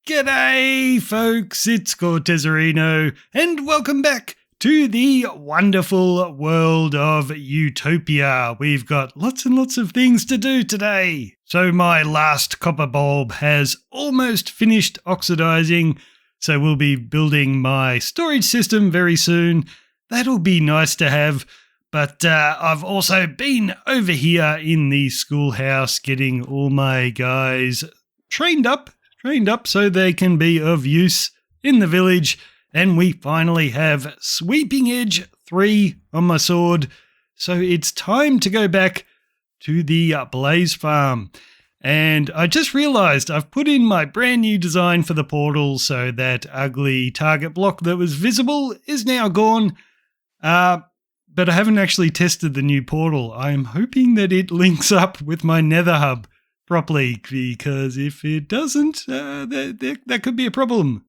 G'day folks, it's Cortezerino and welcome back to the wonderful world of Utopia. We've got lots and lots of things to do today. So my last copper bulb has almost finished oxidizing, so we'll be building my storage system very soon. That'll be nice to have, but I've also been over here in the schoolhouse getting all my guys trained up so they can be of use in the village, and we finally have Sweeping Edge 3 on my sword, so it's time to go back to the Blaze Farm. And I just realized I've put in my brand new design for the portal, so that ugly target block that was visible is now gone, but I haven't actually tested the new portal. I'm hoping that it links up with my nether hub properly, because if it doesn't, that could be a problem.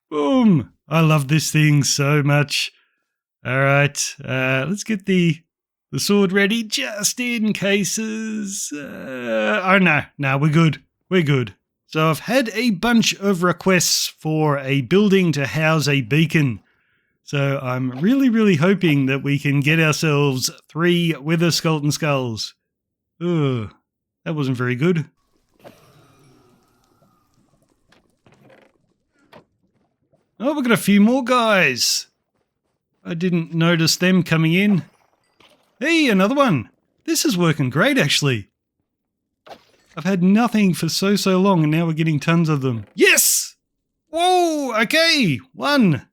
Boom! I love this thing so much. Alright, let's get the sword ready just in cases. Oh no, we're good. We're good. So I've had a bunch of requests for a building to house a beacon. So I'm really hoping that we can get ourselves 3 Wither Skeleton Skulls. Ugh. That wasn't very good. Oh, we've got a few more guys. I didn't notice them coming in. Hey, another one. This is working great, actually. I've had nothing for so long, and now we're getting tons of them. Yes! Whoa, okay, 1.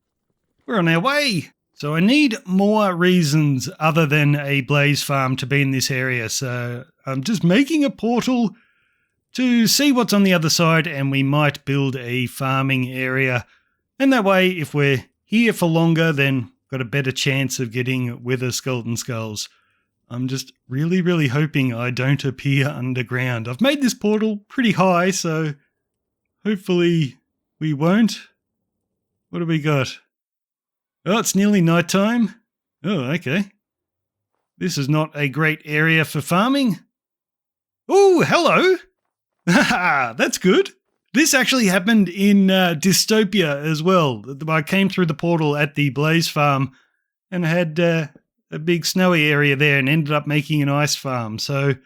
We're on our way. So I need more reasons other than a blaze farm to be in this area. So I'm just making a portal to see what's on the other side, and we might build a farming area. And that way, if we're here for longer, then got a better chance of getting Wither Skeleton Skulls. I'm just really hoping I don't appear underground. I've made this portal pretty high, so hopefully we won't. What do we got? Oh, it's nearly nighttime. Oh, okay. This is not a great area for farming. Oh, hello. Haha, that's good. This actually happened in Dystopia as well. I came through the portal at the Blaze Farm and had a big snowy area there and ended up making an ice farm. So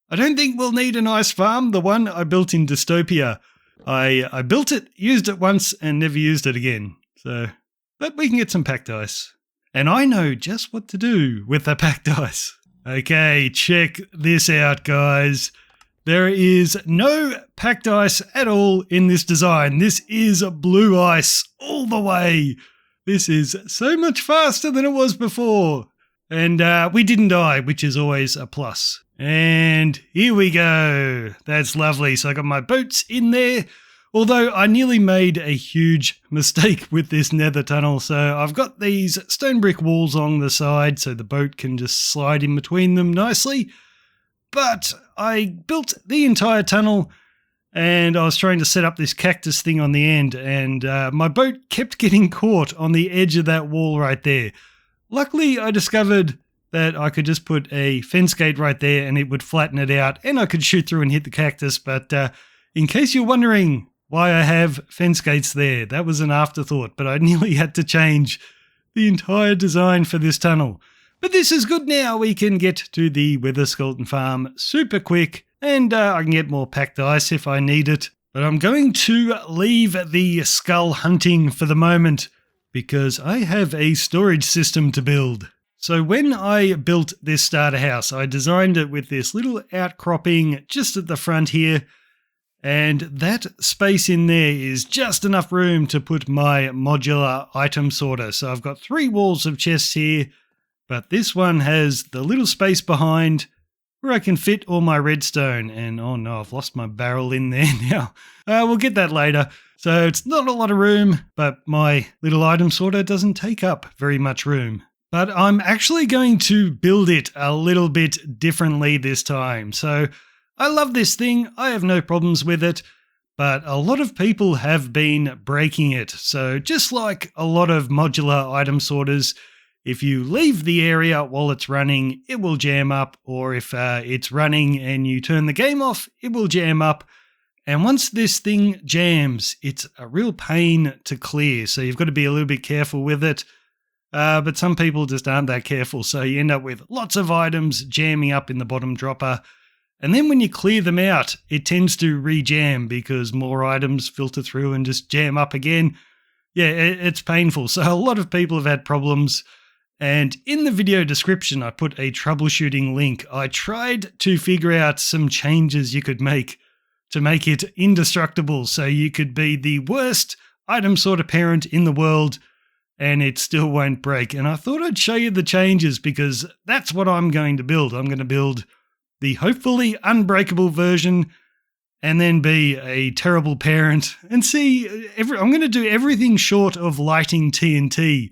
I don't think we'll need an ice farm. The one I built in Dystopia, I built it, used it once, and never used it again. But we can get some packed ice. And I know just what to do with the packed ice. Okay, check this out, guys. There is no packed ice at all in this design. This is blue ice all the way. This is so much faster than it was before. And we didn't die, which is always a plus. And here we go. That's lovely. So I got my boats in there. Although I nearly made a huge mistake with this nether tunnel, so I've got these stone brick walls on the side so the boat can just slide in between them nicely. But I built the entire tunnel and I was trying to set up this cactus thing on the end, and my boat kept getting caught on the edge of that wall right there. Luckily, I discovered that I could just put a fence gate right there and it would flatten it out and I could shoot through and hit the cactus, but in case you're wondering why I have fence gates there, that was an afterthought, but I nearly had to change the entire design for this tunnel. But this is good now. We can get to the Wither Skeleton Farm super quick, and I can get more packed ice if I need it. But I'm going to leave the skull hunting for the moment because I have a storage system to build. So when I built this starter house, I designed it with this little outcropping just at the front here, and that space in there is just enough room to put my modular item sorter. So I've got 3 walls of chests here, but this one has the little space behind where I can fit all my redstone. And oh no, I've lost my barrel in there now. We'll get that later. So it's not a lot of room, but my little item sorter doesn't take up very much room. But I'm actually going to build it a little bit differently this time. So I love this thing, I have no problems with it, but a lot of people have been breaking it. So just like a lot of modular item sorters, if you leave the area while it's running, it will jam up, or if it's running and you turn the game off, it will jam up. And once this thing jams, it's a real pain to clear. So you've got to be a little bit careful with it. But some people just aren't that careful. So you end up with lots of items jamming up in the bottom dropper. And then when you clear them out, it tends to re-jam because more items filter through and just jam up again. Yeah, it's painful. So a lot of people have had problems. And in the video description, I put a troubleshooting link. I tried to figure out some changes you could make to make it indestructible. So you could be the worst item sorter parent in the world and it still won't break. And I thought I'd show you the changes because that's what I'm going to build. I'm going to build the hopefully unbreakable version and then be a terrible parent and see. I'm going to do everything short of lighting TNT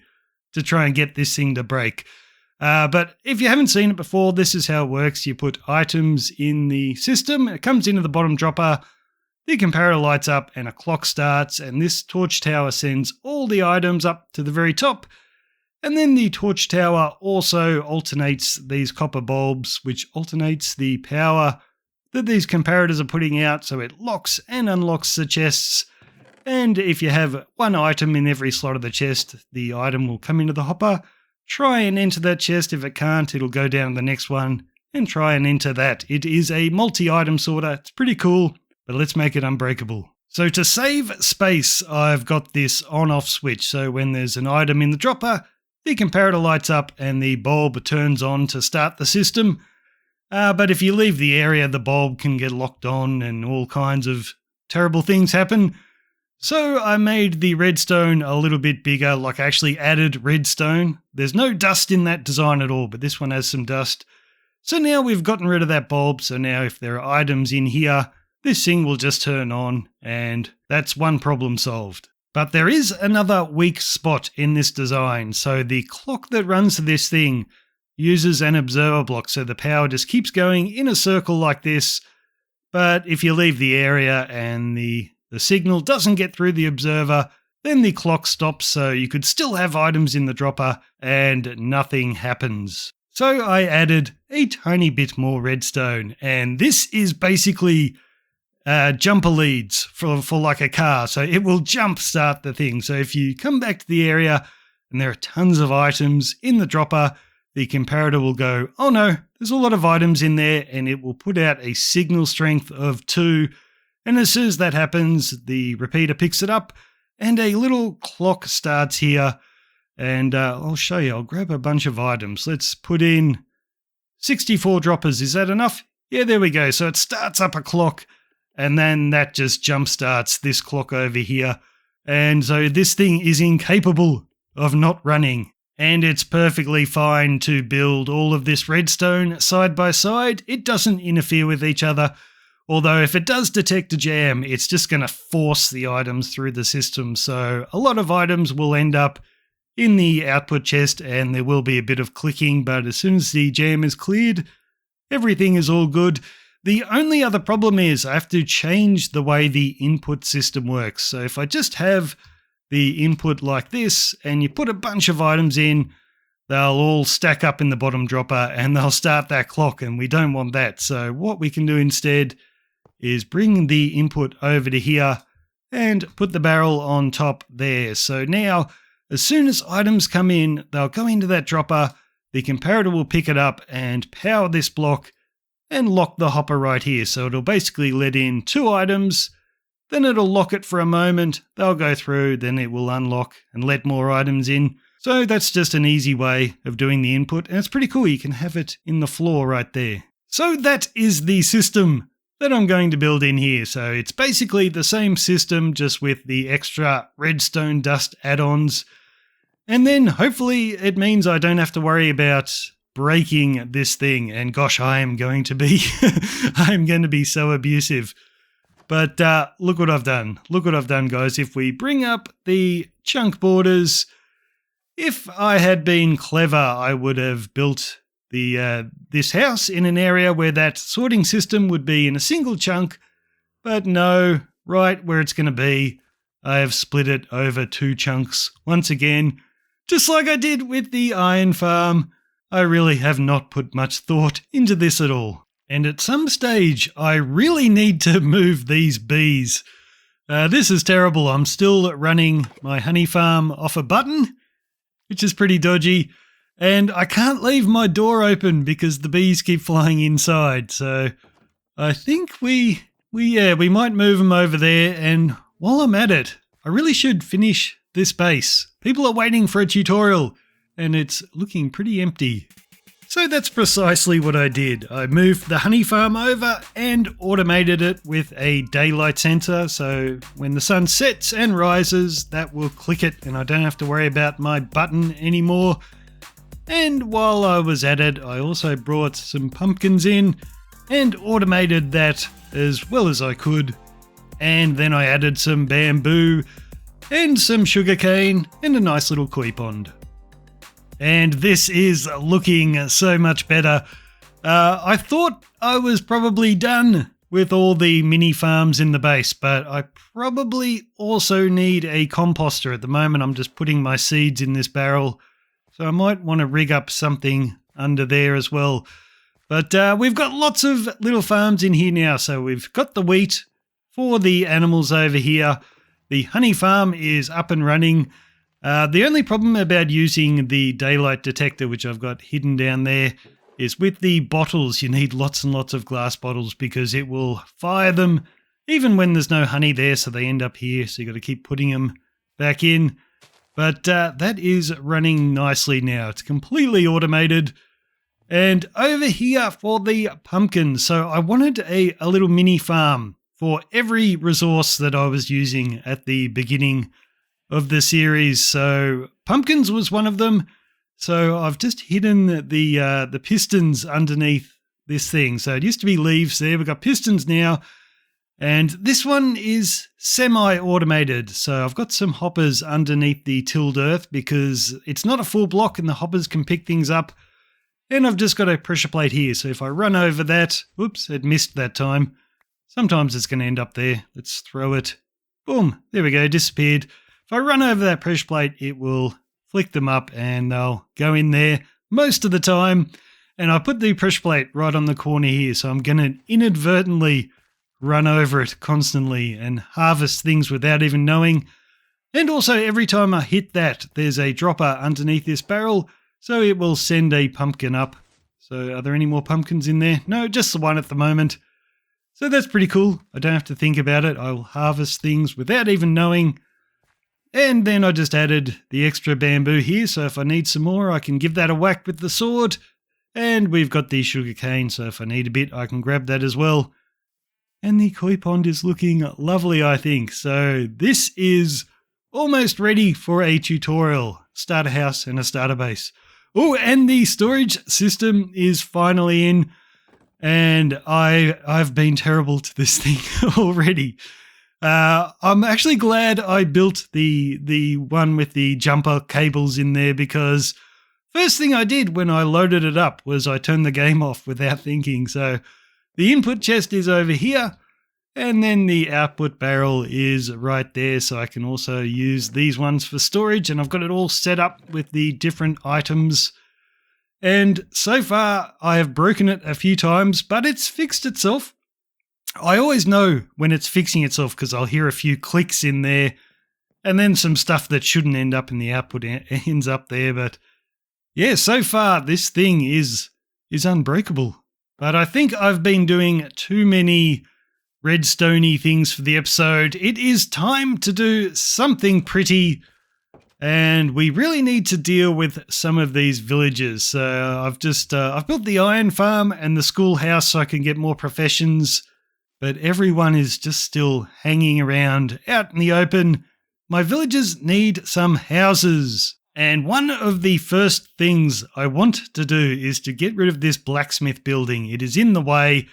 to try and get this thing to break. But if you haven't seen it before, this is how it works. You put items in the system. It comes into the bottom dropper. The comparator lights up and a clock starts. And this torch tower sends all the items up to the very top. And then the torch tower also alternates these copper bulbs, which alternates the power that these comparators are putting out. So it locks and unlocks the chests. And if you have one item in every slot of the chest, the item will come into the hopper, try and enter that chest. If it can't, it'll go down to the next one and try and enter that. It is a multi-item sorter. It's pretty cool, but let's make it unbreakable. So to save space, I've got this on-off switch. So when there's an item in the dropper, the comparator lights up and the bulb turns on to start the system. But if you leave the area, the bulb can get locked on and all kinds of terrible things happen. So I made the redstone a little bit bigger, like I actually added redstone. There's no dust in that design at all, but this one has some dust. So now we've gotten rid of that bulb. So now if there are items in here, this thing will just turn on and that's one problem solved. But there is another weak spot in this design. So the clock that runs this thing uses an observer block. So the power just keeps going in a circle like this. But if you leave the area and the signal doesn't get through the observer, then the clock stops. So you could still have items in the dropper and nothing happens. So I added a tiny bit more redstone. And this is basically jumper leads for like a car. So it will jump start the thing. So if you come back to the area and there are tons of items in the dropper, the comparator will go, oh no, there's a lot of items in there, and it will put out a signal strength of 2. And as soon as that happens, the repeater picks it up and a little clock starts here. And I'll show you, I'll grab a bunch of items. Let's put in 64 droppers. Is that enough? Yeah, there we go. So it starts up a clock. And then that just jump starts this clock over here. And so this thing is incapable of not running. And it's perfectly fine to build all of this redstone side by side. It doesn't interfere with each other. Although if it does detect a jam, it's just going to force the items through the system. So a lot of items will end up in the output chest and there will be a bit of clicking. But as soon as the jam is cleared, everything is all good. The only other problem is I have to change the way the input system works. So if I just have the input like this and you put a bunch of items in, they'll all stack up in the bottom dropper and they'll start that clock, and we don't want that. So what we can do instead is bring the input over to here and put the barrel on top there. So now as soon as items come in, they'll go into that dropper, the comparator will pick it up and power this block and lock the hopper right here. So it'll basically let in 2 items, then it'll lock it for a moment, they'll go through, then it will unlock and let more items in. So that's just an easy way of doing the input, and it's pretty cool. You can have it in the floor right there. So that is the system that I'm going to build in here. So it's basically the same system, just with the extra redstone dust add-ons. And then hopefully it means I don't have to worry about breaking this thing. And gosh, I am going to be I'm going to be so abusive. But look what I've done. Look what I've done, guys. If we bring up the chunk borders, if I had been clever, I would have built this house in an area where that sorting system would be in a single chunk. But no, right where it's going to be, I have split it over 2 chunks once again, just like I did with the iron farm. I really have not put much thought into this at all. And at some stage, I really need to move these bees. This is terrible. I'm still running my honey farm off a button, which is pretty dodgy. And I can't leave my door open because the bees keep flying inside. So I think we might move them over there. And while I'm at it, I really should finish this base. People are waiting for a tutorial and it's looking pretty empty. So that's precisely what I did. I moved the honey farm over and automated it with a daylight sensor. So when the sun sets and rises, that will click it and I don't have to worry about my button anymore. And while I was at it, I also brought some pumpkins in and automated that as well as I could. And then I added some bamboo and some sugarcane and a nice little koi pond. And this is looking so much better. I thought I was probably done with all the mini farms in the base, but I probably also need a composter. At the moment, I'm just putting my seeds in this barrel, so I might want to rig up something under there as well. But we've got lots of little farms in here now. So we've got the wheat for the animals over here. The honey farm is up and running. The only problem about using the daylight detector, which I've got hidden down there, is with the bottles, you need lots and lots of glass bottles because it will fire them even when there's no honey there, so they end up here. So you've got to keep putting them back in. But that is running nicely now. It's completely automated. And over here for the pumpkins. So I wanted a little mini farm for every resource that I was using at the beginning of the series. So pumpkins was one of them. So I've just hidden the pistons underneath this thing. So it used to be leaves there. We've got pistons now. And this one is semi-automated. So I've got some hoppers underneath the tilled earth because it's not a full block and the hoppers can pick things up. And I've just got a pressure plate here. So if I run over that, oops, it missed that time. Sometimes it's going to end up there. Let's throw it. Boom, there we go, disappeared. If I run over that pressure plate, it will flick them up and they'll go in there most of the time. And I put the pressure plate right on the corner here. So I'm going to inadvertently run over it constantly and harvest things without even knowing. And also every time I hit that, there's a dropper underneath this barrel. So it will send a pumpkin up. So are there any more pumpkins in there? No, just the one at the moment. So that's pretty cool. I don't have to think about it. I will harvest things without even knowing. And then I just added the extra bamboo here. So if I need some more, I can give that a whack with the sword. And we've got the sugar cane. So if I need a bit, I can grab that as well. And the koi pond is looking lovely, I think. So this is almost ready for a tutorial. Starter house and a starter base. Oh, and the storage system is finally in. And I've been terrible to this thing already. I'm actually glad I built the one with the jumper cables in there because first thing I did when I loaded it up was I turned the game off without thinking. So the input chest is over here and then the output barrel is right there. So I can also use these ones for storage and I've got it all set up with the different items. And so far I have broken it a few times, but it's fixed itself. I always know when it's fixing itself because I'll hear a few clicks in there and then some stuff that shouldn't end up in the output ends up there. But yeah, so far this thing is unbreakable. But I think I've been doing too many redstone-y things for the episode. It is time to do something pretty. And we really need to deal with some of these villages. So I've built the iron farm and the schoolhouse so I can get more professions. But everyone is just still hanging around out in the open. My villagers need some houses. And one of the first things I want to do is to get rid of this blacksmith building. It is in the way,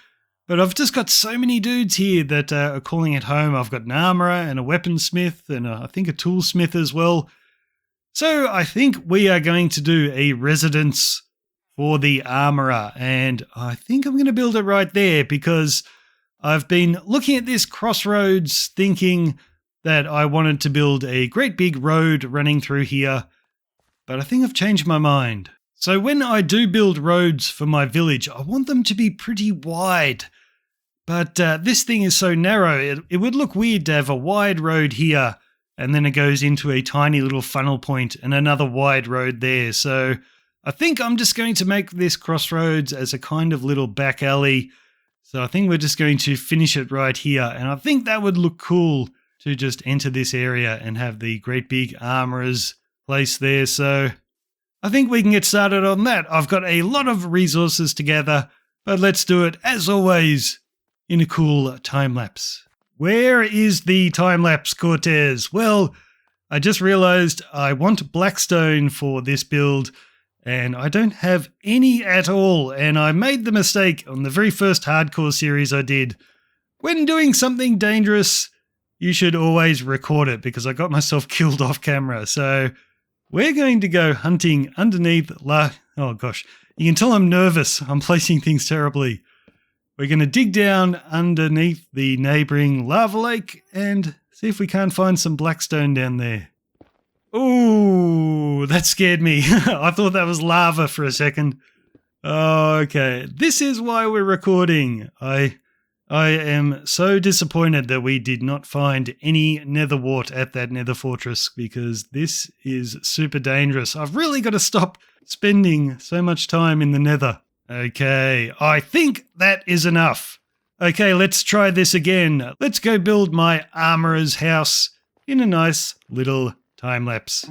but I've just got so many dudes here that are calling it home. I've got an armorer and a weaponsmith and I think a toolsmith as well. So I think we are going to do a residence for the armorer. And I think I'm going to build it right there because I've been looking at this crossroads thinking that I wanted to build a great big road running through here. But I think I've changed my mind. So when I do build roads for my village, I want them to be pretty wide. But this thing is so narrow, it would look weird to have a wide road here and then it goes into a tiny little funnel point and another wide road there. So I think I'm just going to make this crossroads as a kind of little back alley. So I think we're just going to finish it right here. And I think that would look cool to just enter this area and have the great big armorer's place there. So I think we can get started on that. I've got a lot of resources to gather, but let's do it as always in a cool time lapse. Where is the time lapse, Cortez? Well, I just realized I want blackstone for this build and I don't have any at all. And I made the mistake on the very first hardcore series I did. When doing something dangerous, you should always record it because I got myself killed off camera. So we're going to go hunting underneath oh gosh, you can tell I'm nervous. I'm placing things terribly. We're going to dig down underneath the neighboring lava lake and see if we can't find some blackstone down there. Ooh, that scared me. I thought that was lava for a second. Oh, okay, this is why we're recording. I am so disappointed that we did not find any nether wart at that nether fortress because this is super dangerous. I've really got to stop spending so much time in the nether. Okay, I think that is enough. Okay, let's try this again. Let's go build my armorer's house in a nice little time lapse.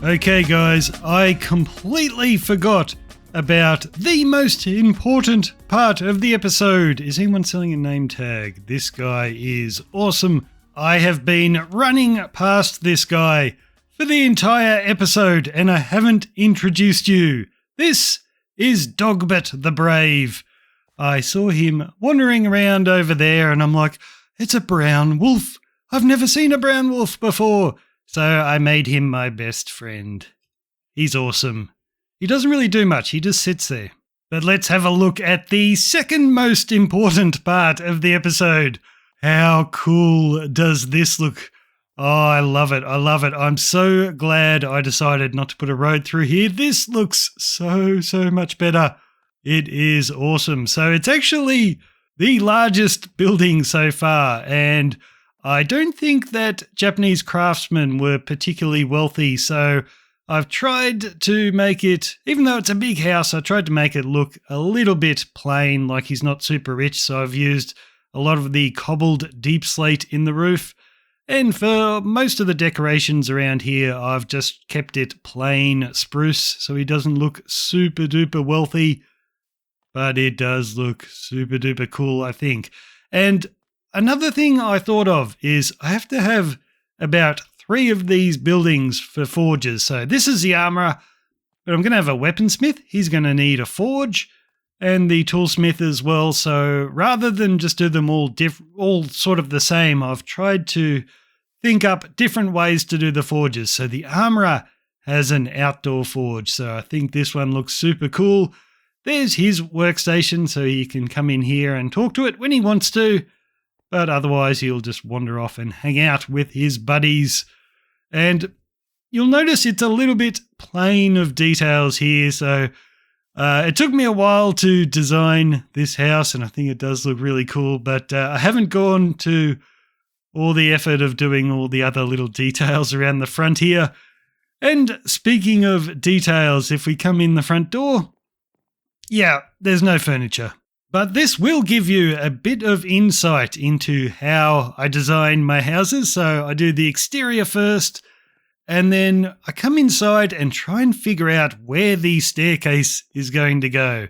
Okay guys, I completely forgot about the most important part of the episode. Is anyone selling a name tag? This guy is awesome. I have been running past this guy for the entire episode and I haven't introduced you. This is Dogbert the Brave. I saw him wandering around over there and I'm like, it's a brown wolf. I've never seen a brown wolf before. So I made him my best friend. He's awesome. He doesn't really do much, he just sits there. But let's have a look at the second most important part of the episode. How cool does this look? Oh, I love it, I love it. I'm so glad I decided not to put a road through here. This looks so much better. It is awesome. So it's actually the largest building so far, and I don't think that Japanese craftsmen were particularly wealthy, so I've tried to make it, even though it's a big house, I tried to make it look a little bit plain, like he's not super rich, so I've used a lot of the cobbled deep slate in the roof. And for most of the decorations around here, I've just kept it plain spruce, so he doesn't look super duper wealthy, but it does look super duper cool, I think. And another thing I thought of is I have to have about 3 of these buildings for forges. So this is the armorer, but I'm going to have a weaponsmith. He's going to need a forge and the toolsmith as well. So rather than just do them all sort of the same, I've tried to think up different ways to do the forges. So the armorer has an outdoor forge. So I think this one looks super cool. There's his workstation, so he can come in here and talk to it when he wants to. But otherwise, he'll just wander off and hang out with his buddies. And you'll notice it's a little bit plain of details here. So it took me a while to design this house, and I think it does look really cool. But I haven't gone to all the effort of doing all the other little details around the front here. And speaking of details, if we come in the front door, yeah, there's no furniture. But this will give you a bit of insight into how I design my houses. So I do the exterior first, and then I come inside and try and figure out where the staircase is going to go.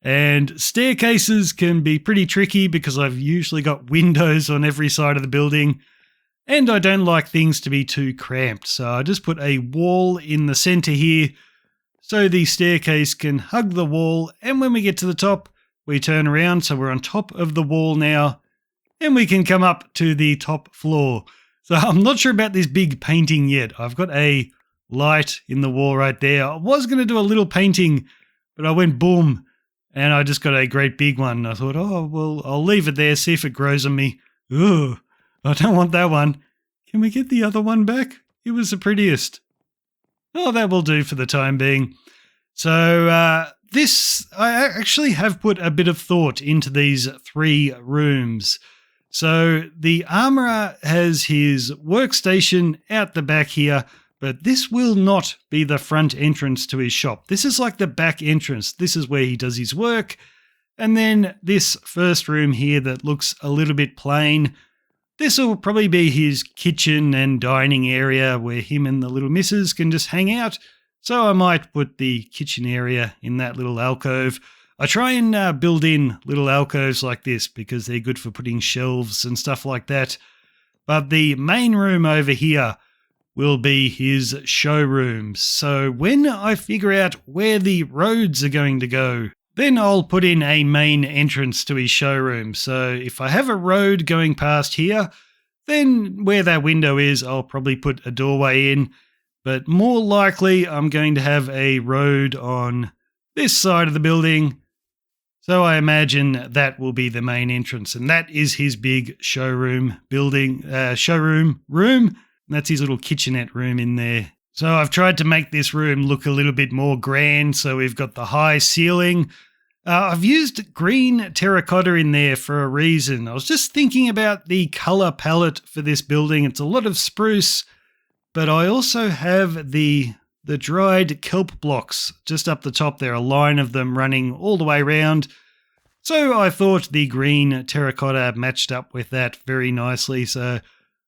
And staircases can be pretty tricky because I've usually got windows on every side of the building, and I don't like things to be too cramped. So I just put a wall in the center here so the staircase can hug the wall, and when we get to the top, we turn around so we're on top of the wall now, and we can come up to the top floor. So I'm not sure about this big painting yet. I've got a light in the wall right there. I was going to do a little painting, but I went boom, and I just got a great big one. I thought, oh, well, I'll leave it there, see if it grows on me. Ooh, I don't want that one. Can we get the other one back? It was the prettiest. Oh, that will do for the time being. So I actually have put a bit of thought into these 3 rooms. So the armourer has his workstation out the back here, but this will not be the front entrance to his shop. This is like the back entrance. This is where he does his work. And then this first room here that looks a little bit plain, this will probably be his kitchen and dining area where him and the little missus can just hang out. So I might put the kitchen area in that little alcove. I try and build in little alcoves like this because they're good for putting shelves and stuff like that. But the main room over here will be his showroom. So when I figure out where the roads are going to go, then I'll put in a main entrance to his showroom. So if I have a road going past here, then where that window is, I'll probably put a doorway in. But more likely, I'm going to have a road on this side of the building. So I imagine that will be the main entrance. And that is his big showroom room. And that's his little kitchenette room in there. So I've tried to make this room look a little bit more grand. So we've got the high ceiling. I've used green terracotta in there for a reason. I was just thinking about the color palette for this building. It's a lot of spruce, but I also have the dried kelp blocks just up the top there, a line of them running all the way around. So I thought the green terracotta matched up with that very nicely. So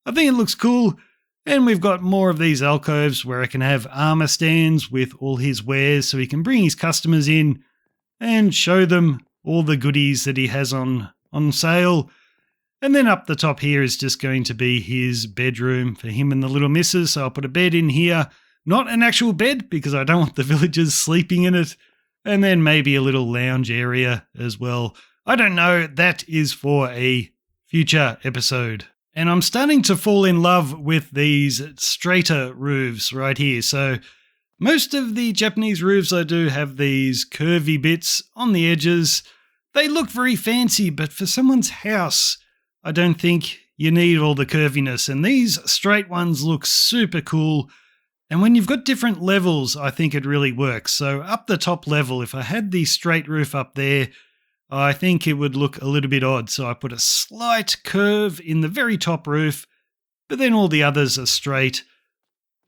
I think it looks cool. And we've got more of these alcoves where I can have armor stands with all his wares so he can bring his customers in and show them all the goodies that he has on sale. And then up the top here is just going to be his bedroom for him and the little missus. So I'll put a bed in here, not an actual bed because I don't want the villagers sleeping in it. And then maybe a little lounge area as well. I don't know, that is for a future episode. And I'm starting to fall in love with these straighter roofs right here. So most of the Japanese roofs I do have these curvy bits on the edges. They look very fancy, but for someone's house, I don't think you need all the curviness. And these straight ones look super cool. And when you've got different levels, I think it really works. So up the top level, if I had the straight roof up there, I think it would look a little bit odd. So I put a slight curve in the very top roof, but then all the others are straight.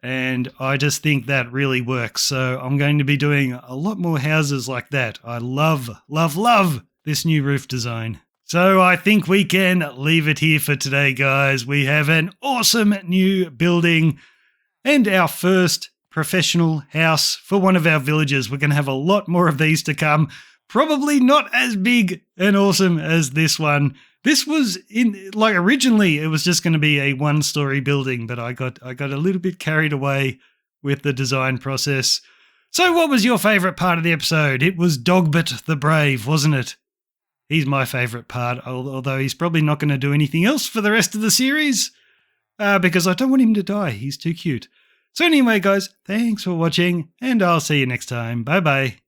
And I just think that really works. So I'm going to be doing a lot more houses like that. I love, love, love this new roof design. So I think we can leave it here for today, guys. We have an awesome new building and our first professional house for one of our villagers. We're going to have a lot more of these to come. Probably not as big and awesome as this one. This was originally it was just going to be a 1-story building, but I got a little bit carried away with the design process. So what was your favorite part of the episode? It was Dogbert the Brave, wasn't it? He's my favorite part, although he's probably not going to do anything else for the rest of the series because I don't want him to die. He's too cute. So anyway, guys, thanks for watching, and I'll see you next time. Bye-bye.